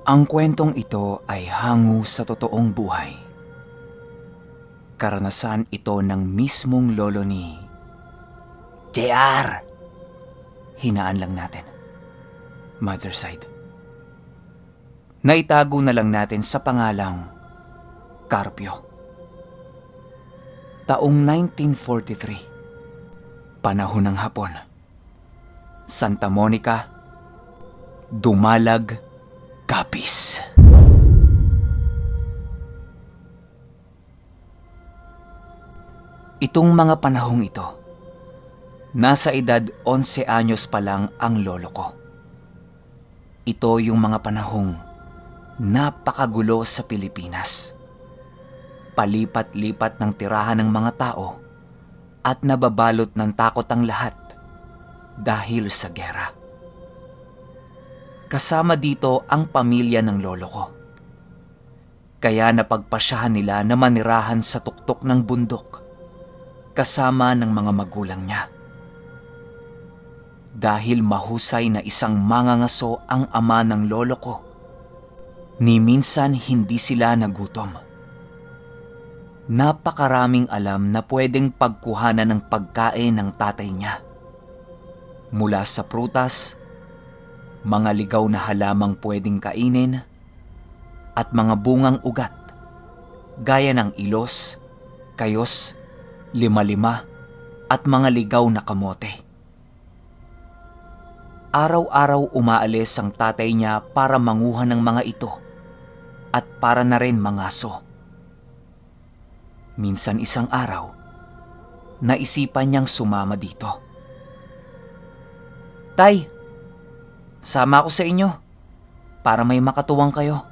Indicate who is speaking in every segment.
Speaker 1: Ang kwentong ito ay hango sa totoong buhay. Karanasan ito ng mismong lolo ni JR. Hinaan lang natin. Mother side. Naitago na lang natin sa pangalang Carpio. Taong 1943. Panahon ng Hapon. Santa Monica, Dumalag, Capiz. Itong mga panahong ito, nasa edad 11 anyos pa lang ang lolo ko. Ito yung mga panahong napakagulo sa Pilipinas. Palipat-lipat ng tirahan ng mga tao at nababalot ng takot ang lahat dahil sa gera. Kasama dito ang pamilya ng lolo ko. Kaya napagpasyahan nila na manirahan sa tuktok ng bundok kasama ng mga magulang niya. Dahil mahusay na isang mangangaso ang ama ng lolo ko, ni minsan hindi sila nagutom. Napakaraming alam na pwedeng pagkuhanan ng pagkain ng tatay niya. Mula sa prutas, mga ligaw na halamang pwedeng kainin, at mga bungang ugat, gaya ng ilos, kayos, lima-lima, at mga ligaw na kamote. Araw-araw umaalis ang tatay niya para manguha ng mga ito at para na rin mangaso. Minsan isang araw, naisipan niyang sumama dito. Tay, sama ako sa inyo para may makatuwang kayo,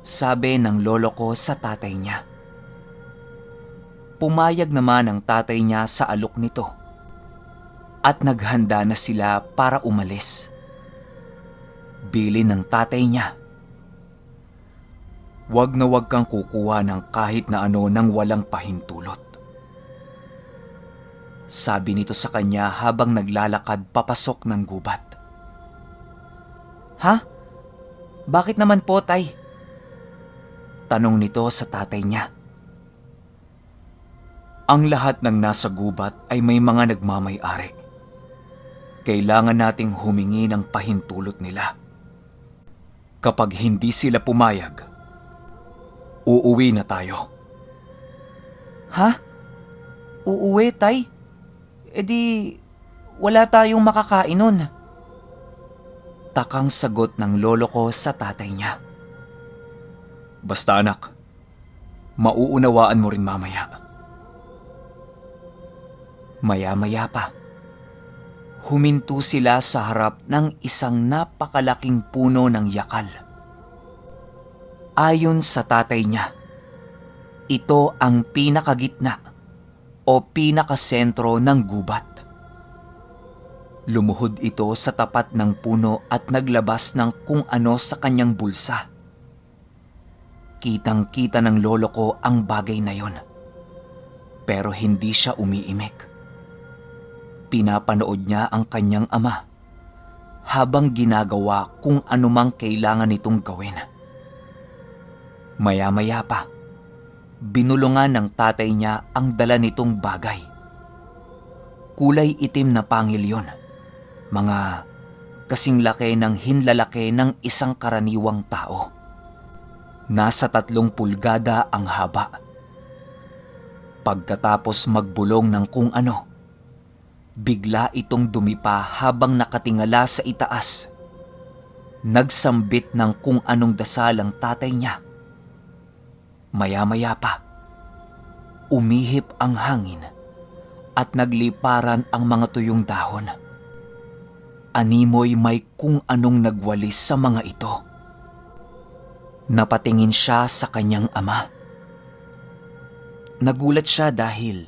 Speaker 1: sabi ng lolo ko sa tatay niya. Pumayag naman ang tatay niya sa alok nito at naghanda na sila para umalis. Bilin ng tatay niya, "Wag na wag kang kukuha ng kahit na ano nang walang pahintulot," sabi nito sa kanya habang naglalakad papasok ng gubat. "Ha? Bakit naman po, tay?" tanong nito sa tatay niya. Ang lahat ng nasa gubat ay may mga nagmamay-ari. Kailangan nating humingi ng pahintulot nila. Kapag hindi sila pumayag, uuwi na tayo. Ha? Uuwi, tay? E di, wala tayong makakain nun. Takang sagot ng lolo ko sa tatay niya. Basta anak, mauunawaan mo rin mamaya. Maya-maya pa, huminto sila sa harap ng isang napakalaking puno ng yakal. Ayon sa tatay niya, ito ang pinakagitna o pinakasentro ng gubat. Lumuhod ito sa tapat ng puno at naglabas ng kung ano sa kanyang bulsa. Kitang-kita ng lolo ko ang bagay na yon, pero hindi siya umiimik. Pinapanood niya ang kanyang ama habang ginagawa kung anumang kailangan nitong gawin. Maya-maya pa, binulungan ng tatay niya ang dala nitong bagay. Kulay itim na pangil yun, mga kasing laki ng hinlalaki ng isang karaniwang tao. Nasa 3 pulgada ang haba. Pagkatapos magbulong ng kung ano, bigla itong dumipa habang nakatingala sa itaas. Nagsambit ng kung anong dasal ang tatay niya. Maya-maya pa, umihip ang hangin at nagliparan ang mga tuyong dahon. Animoy may kung anong nagwalis sa mga ito. Napatingin siya sa kanyang ama. Nagulat siya dahil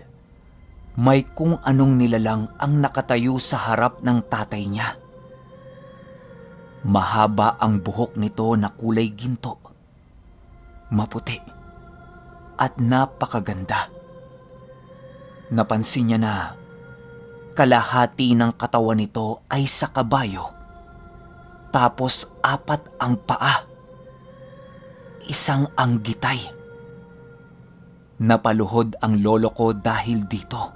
Speaker 1: may kung anong nilalang ang nakatayo sa harap ng tatay niya. Mahaba ang buhok nito na kulay ginto, maputi, at napakaganda. Napansin niya na kalahati ng katawan nito ay sa kabayo tapos 4 ang paa. Isang anggitay. Napaluhod ang lolo ko dahil dito.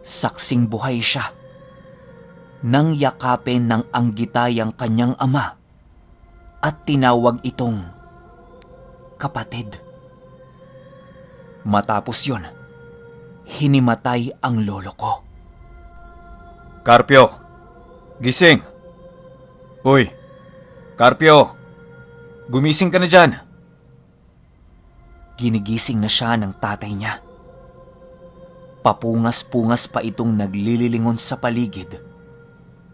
Speaker 1: Saksing buhay siya nang yakapin ng anggitay ang kanyang ama at tinawag itong kapatid. Matapos yun, hinimatay ang lolo ko. Carpio! Gising! Uy! Carpio! Gumising ka na dyan! Ginigising na siya ng tatay niya. Papungas-pungas pa itong naglililingon sa paligid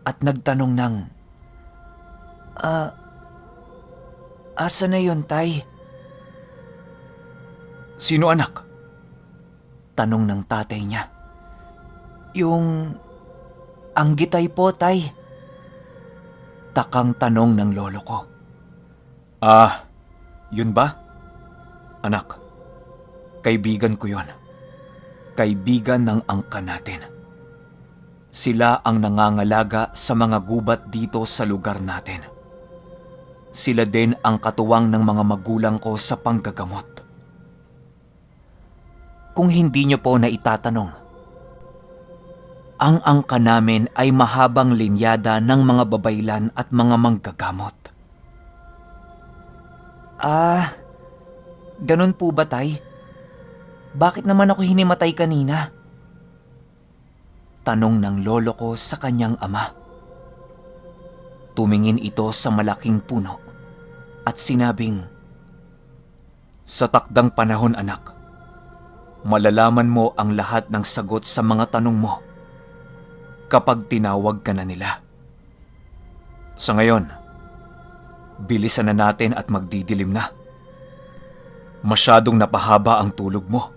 Speaker 1: at nagtanong ng, asa na yun, tay? Sino anak? Tanong ng tatay niya. Yung anggitay po, tay. Takang tanong ng lolo ko. Yun ba? Anak, kaibigan ko yun. Kaibigan ng angka natin. Sila ang nangangalaga sa mga gubat dito sa lugar natin. Sila din ang katuwang ng mga magulang ko sa panggagamot. Kung hindi niyo po na itatanong, ang angka namin ay mahabang linyada ng mga babaylan at mga manggagamot. Ganun po ba, tay? Bakit naman ako hinimatay kanina? Tanong ng lolo ko sa kanyang ama. Tumingin ito sa malaking puno at sinabing, sa takdang panahon, anak, malalaman mo ang lahat ng sagot sa mga tanong mo kapag tinawag ka na nila. Sa ngayon, bilisan na natin at magdidilim na. Masyadong napahaba ang tulog mo.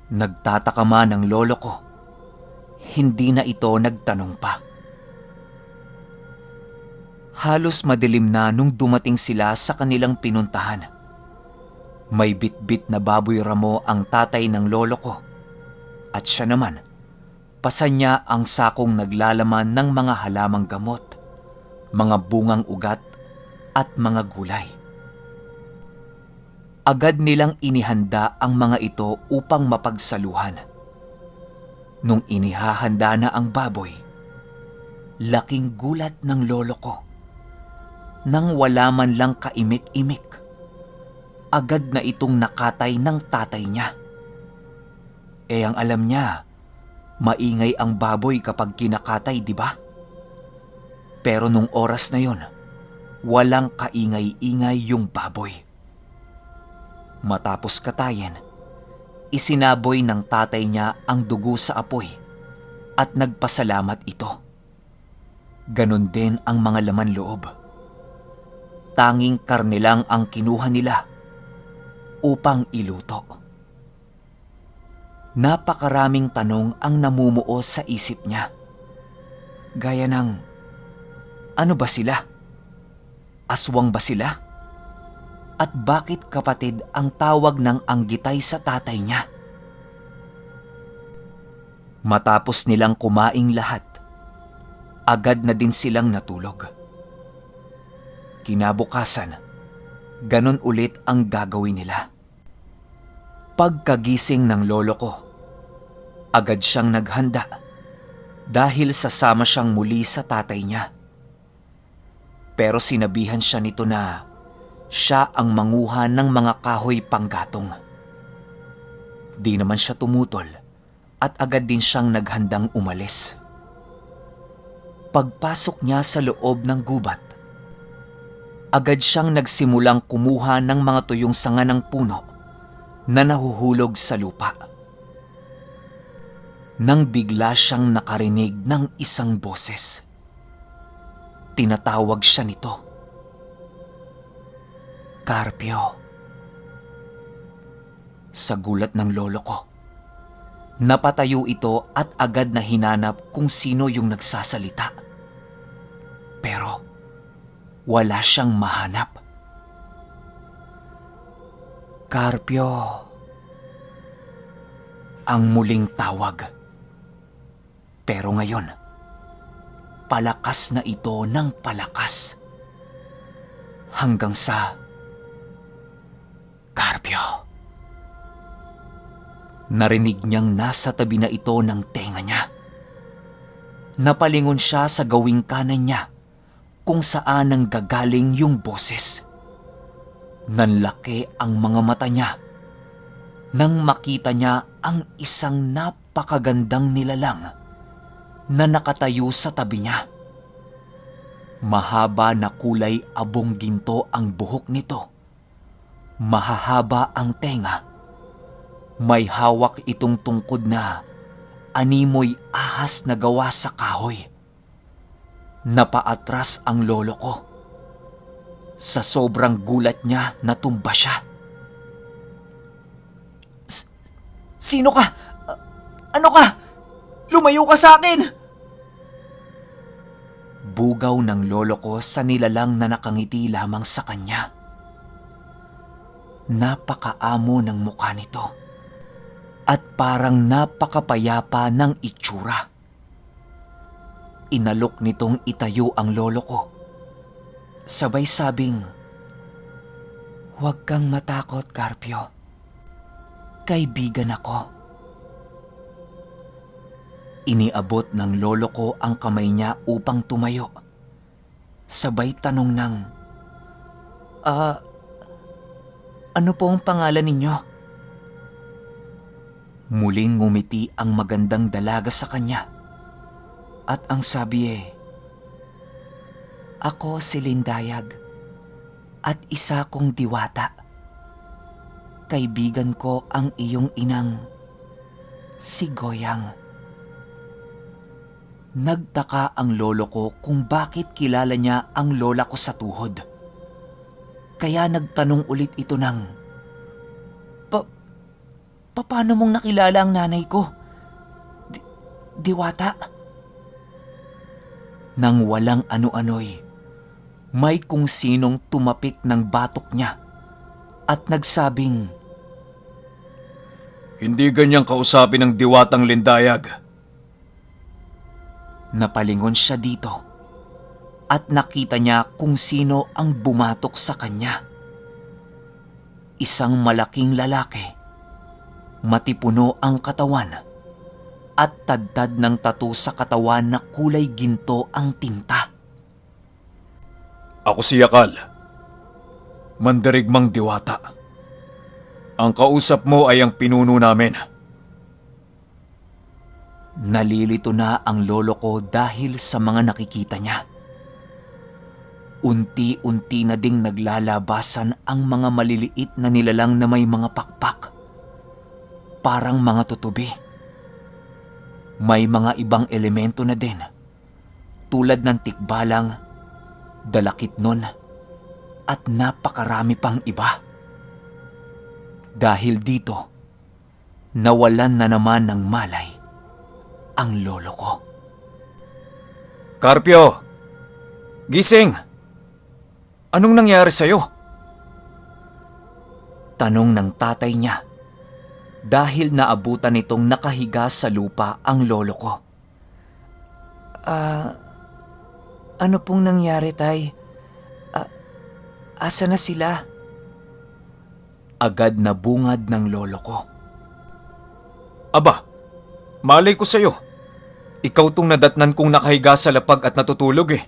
Speaker 1: Nagtataka man ang lolo ko. Hindi na ito nagtanong pa. Halos madilim na nung dumating sila sa kanilang pinuntahan. May bitbit na baboy ramo ang tatay ng lolo ko. At siya naman, pasan niya ang sakong naglalaman ng mga halamang gamot, mga bungang ugat at mga gulay. Agad nilang inihanda ang mga ito upang mapagsaluhan. Nung inihahanda na ang baboy, laking gulat ng lolo ko. Nang wala man lang kaimik-imik, agad na itong nakatay ng tatay niya. Ang alam niya, maingay ang baboy kapag kinakatay, di ba? Pero nung oras na yon, walang kaingay-ingay yung baboy. Matapos katayin, isinaboy ng tatay niya ang dugo sa apoy at nagpasalamat ito. Ganon din ang mga laman loob. Tanging karne lang ang kinuha nila upang iluto. Napakaraming tanong ang namumuo sa isip niya. Gaya ng, ano ba sila? Aswang ba sila? At bakit kapatid ang tawag ng anggitay sa tatay niya? Matapos nilang kumaing lahat, agad na din silang natulog. Kinabukasan, ganon ulit ang gagawin nila. Pagkagising ng lolo ko, agad siyang naghanda dahil sasama siyang muli sa tatay niya. Pero sinabihan siya nito na siya ang manguha ng mga kahoy panggatong. Di naman siya tumutol at agad din siyang naghandang umalis. Pagpasok niya sa loob ng gubat, agad siyang nagsimulang kumuha ng mga tuyong sanga ng puno na nahuhulog sa lupa. Nang bigla siyang nakarinig ng isang boses. Tinatawag siya nito. Carpio. Sa gulat ng lolo ko, napatayo ito at agad na hinanap kung sino yung nagsasalita. Pero wala siyang mahanap. Carpio. Ang muling tawag. Pero ngayon, palakas na ito ng palakas. Hanggang sa Carpio. Narinig niyang nasa tabi na ito ng tenga niya. Napalingon siya sa gawing kanan niya kung saan nanggagaling yung boses. Nanlaki ang mga mata niya nang makita niya ang isang napakagandang nilalang na nakatayo sa tabi niya. Mahaba na kulay abong ginto ang buhok nito. Mahahaba ang tenga. May hawak itong tungkod na animoy ahas na gawa sa kahoy. Napaatras ang lolo ko. Sa sobrang gulat niya, natumba siya. Sino ka? Ano ka? Lumayo ka sa akin! Bugaw ng lolo ko sa nilalang na nakangiti lamang sa kanya. Napakaamo ng mukha nito at parang napakapayapa ng itsura. Inalok nitong itayo ang lolo ko. Sabay sabing, "Huwag kang matakot, Carpio. Kaibigan ako." Iniabot ng lolo ko ang kamay niya upang tumayo. Sabay tanong ng, ano po ang pangalan ninyo?" Muling ngumiti ang magandang dalaga sa kanya. At ang sabi "Ako si Lindayag at isa kong diwata. Kaibigan ko ang iyong inang, si Goyang." Nagtaka ang lolo ko kung bakit kilala niya ang lola ko sa tuhod. Kaya nagtanong ulit ito ng, Paano mong nakilala ang nanay ko? Diwata? Nang walang ano-ano'y, may kung sinong tumapik ng batok niya at nagsabing,
Speaker 2: "Hindi ganyang kausapin ng diwatang Lindayag."
Speaker 1: Napalingon siya dito at nakita niya kung sino ang bumatok sa kanya. Isang malaking lalaki. Matipuno ang katawan at tadtad ng tattoo sa katawan na kulay ginto ang tinta.
Speaker 2: "Ako si Yakal, mandirigmang diwata. Ang kausap mo ay ang pinuno namin."
Speaker 1: Nalilito na ang lolo ko dahil sa mga nakikita niya. Unti-unti na ding naglalabasan ang mga maliliit na nilalang na may mga pakpak. Parang mga tutubi. May mga ibang elemento na din, tulad ng tikbalang, dalakitnon, at napakarami pang iba. Dahil dito, nawalan na naman ng malay ang lolo ko.
Speaker 2: "Carpio! Gising! Anong nangyari sa'yo?"
Speaker 1: Tanong ng tatay niya dahil naabutan nitong nakahiga sa lupa ang lolo ko. Ano pong nangyari, tay? Asa na sila?" Agad na bungad ng lolo ko.
Speaker 2: "Aba, malay ko sa'yo. Ikaw tong nadatnan kong nakahiga sa lapag at natutulog eh."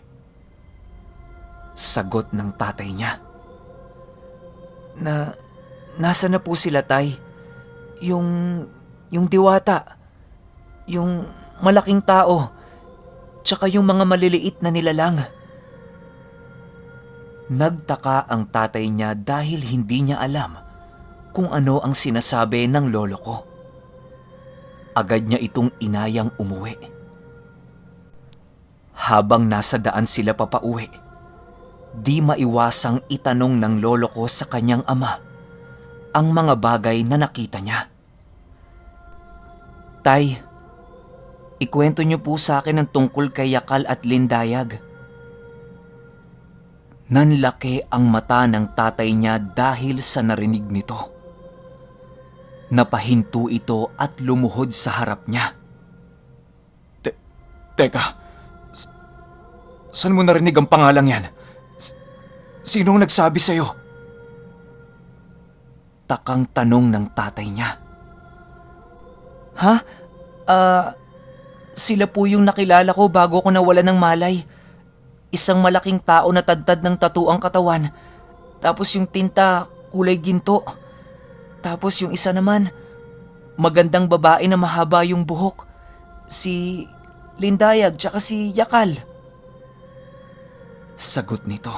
Speaker 1: Sagot ng tatay niya. Nasa na po sila, tay? Yung diwata, yung malaking tao, tsaka yung mga maliliit na nilalang. Nagtaka ang tatay niya dahil hindi niya alam kung ano ang sinasabi ng lolo ko. Agad niya itong inayang umuwi. Habang nasa daan sila papauwi, di maiwasang itanong ng lolo ko sa kanyang ama ang mga bagay na nakita niya. "Tay, ikwento niyo po sa akin ang tungkol kay Yakal at Lindayag." Nanlaki ang mata ng tatay niya dahil sa narinig nito. Napahinto ito at lumuhod sa harap niya.
Speaker 2: Teka, Saan mo narinig ang pangalang yan? Sinong nagsabi sa'yo?
Speaker 1: Takang tanong ng tatay niya. Ha? Sila po yung nakilala ko bago ko nawala ng malay. Isang malaking tao na tadtad ng tattoo ang katawan. Tapos yung tinta, kulay ginto. Tapos yung isa naman, magandang babae na mahaba yung buhok. Si Lindayag tsaka si Yakal. Sagot nito.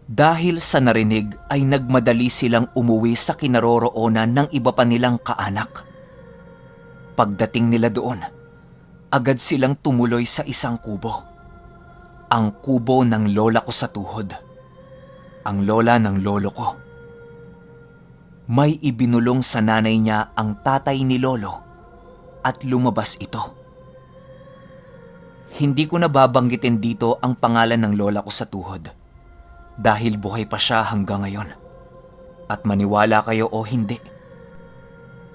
Speaker 1: Dahil sa narinig ay nagmadali silang umuwi sa kinaroroonan ng iba pa nilang kaanak. Pagdating nila doon, agad silang tumuloy sa isang kubo. Ang kubo ng lola ko sa tuhod. Ang lola ng lolo ko. May ibinulong sa nanay niya ang tatay ni lolo at lumabas ito. Hindi ko nababanggitin dito ang pangalan ng lola ko sa tuhod dahil buhay pa siya hanggang ngayon. At maniwala kayo o hindi,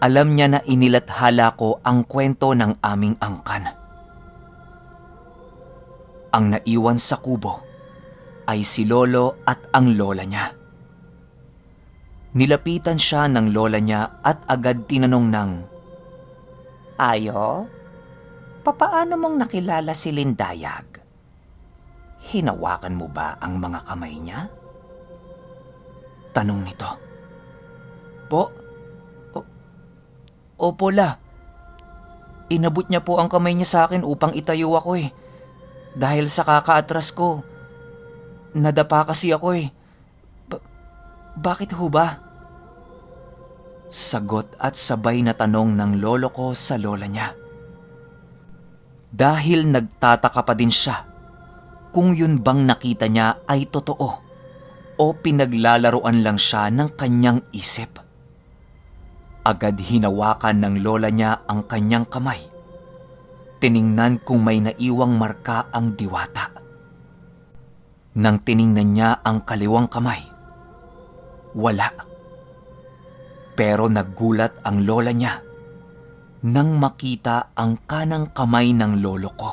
Speaker 1: alam niya na inilathala ko ang kwento ng aming angkan. Ang naiwan sa kubo ay si lolo at ang lola niya. Nilapitan siya ng lola niya at agad tinanong ng, "Ayo, papaano mong nakilala si Lindayag? Hinawakan mo ba ang mga kamay niya?" Tanong nito. Opo la. Inabot niya po ang kamay niya sa akin upang itayo ako eh. Dahil sa kakaatras ko, nadapa kasi ako eh. Bakit ho ba? Sagot at sabay na tanong ng lolo ko sa lola niya. Dahil nagtataka pa din siya kung yun bang nakita niya ay totoo o pinaglalaroan lang siya ng kanyang isip. Agad hinawakan ng lola niya ang kanyang kamay. Tiningnan kung may naiwang marka ang diwata. Nang tiningnan niya ang kaliwang kamay, wala. Pero naggulat ang lola niya nang makita ang kanang kamay ng lolo ko.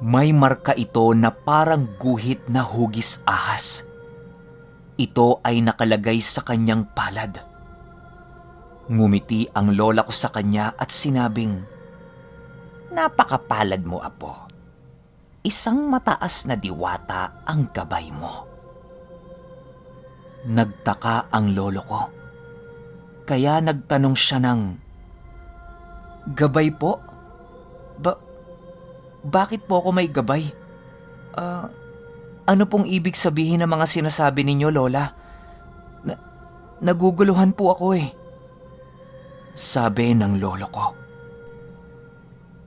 Speaker 1: May marka ito na parang guhit na hugis ahas. Ito ay nakalagay sa kanyang palad. Ngumiti ang lola ko sa kanya at sinabing, "Napakapalad mo, apo. Isang mataas na diwata ang gabay mo." Nagtaka ang lolo ko. Kaya nagtanong siya ng, "Gabay po? Bakit po ako may gabay? Ano pong ibig sabihin ng mga sinasabi ninyo, lola? Naguguluhan po ako eh." Sabi ng lolo ko.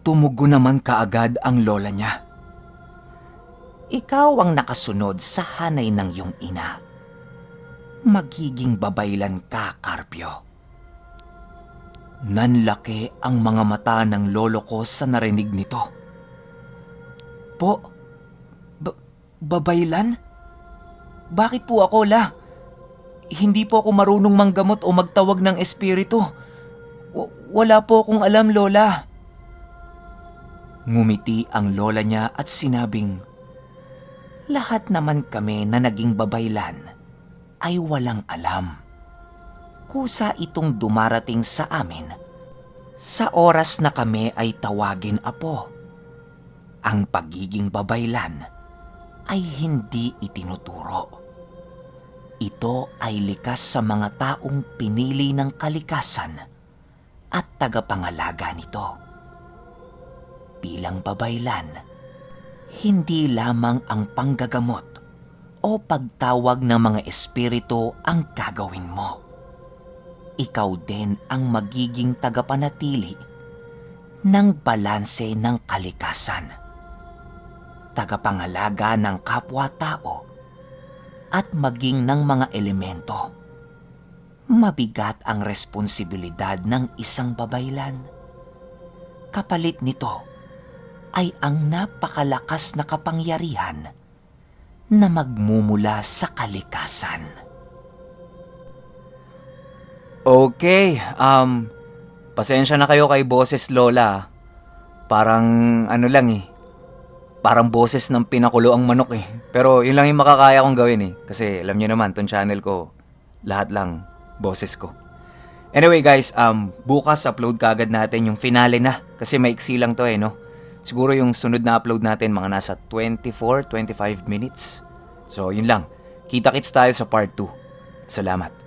Speaker 1: Tumugo naman kaagad ang lola niya. "Ikaw ang nakasunod sa hanay ng iyong ina. Magiging babaylan ka, Carpio." Nanlaki ang mga mata ng lolo ko sa narinig nito. Babaylan? Bakit po ako, la? Hindi po ako marunong manggamot o magtawag ng espiritu. Wala po akong alam, lola. Ngumiti ang lola niya at sinabing, "Lahat naman kami na naging babaylan ay walang alam. Kusa itong dumarating sa amin sa oras na kami ay tawagin apo. Ang pagiging babaylan ay hindi itinuturo. Ito ay likas sa mga taong pinili ng kalikasan at tagapangalaga nito. Bilang babaylan, hindi lamang ang panggagamot o pagtawag ng mga espiritu ang gagawin mo. Ikaw din ang magiging tagapanatili ng balanse ng kalikasan, tagapangalaga ng kapwa-tao at maging ng mga elemento. Mabigat ang responsibilidad ng isang babaylan. Kapalit nito ay ang napakalakas na kapangyarihan na magmumula sa kalikasan." Okay, pasensya na kayo kay Boses Lola. Parang ano lang eh, parang boses ng pinakulo ang manok eh. Pero yun lang yung makakaya kong gawin eh. Kasi alam nyo naman, tong channel ko, lahat lang boses ko. Anyway guys, bukas upload kaagad natin yung finale na. Kasi maiksi lang to eh, no? Siguro yung sunod na upload natin mga nasa 24-25 minutes. So yun lang. Kita-kits tayo sa part 2. Salamat.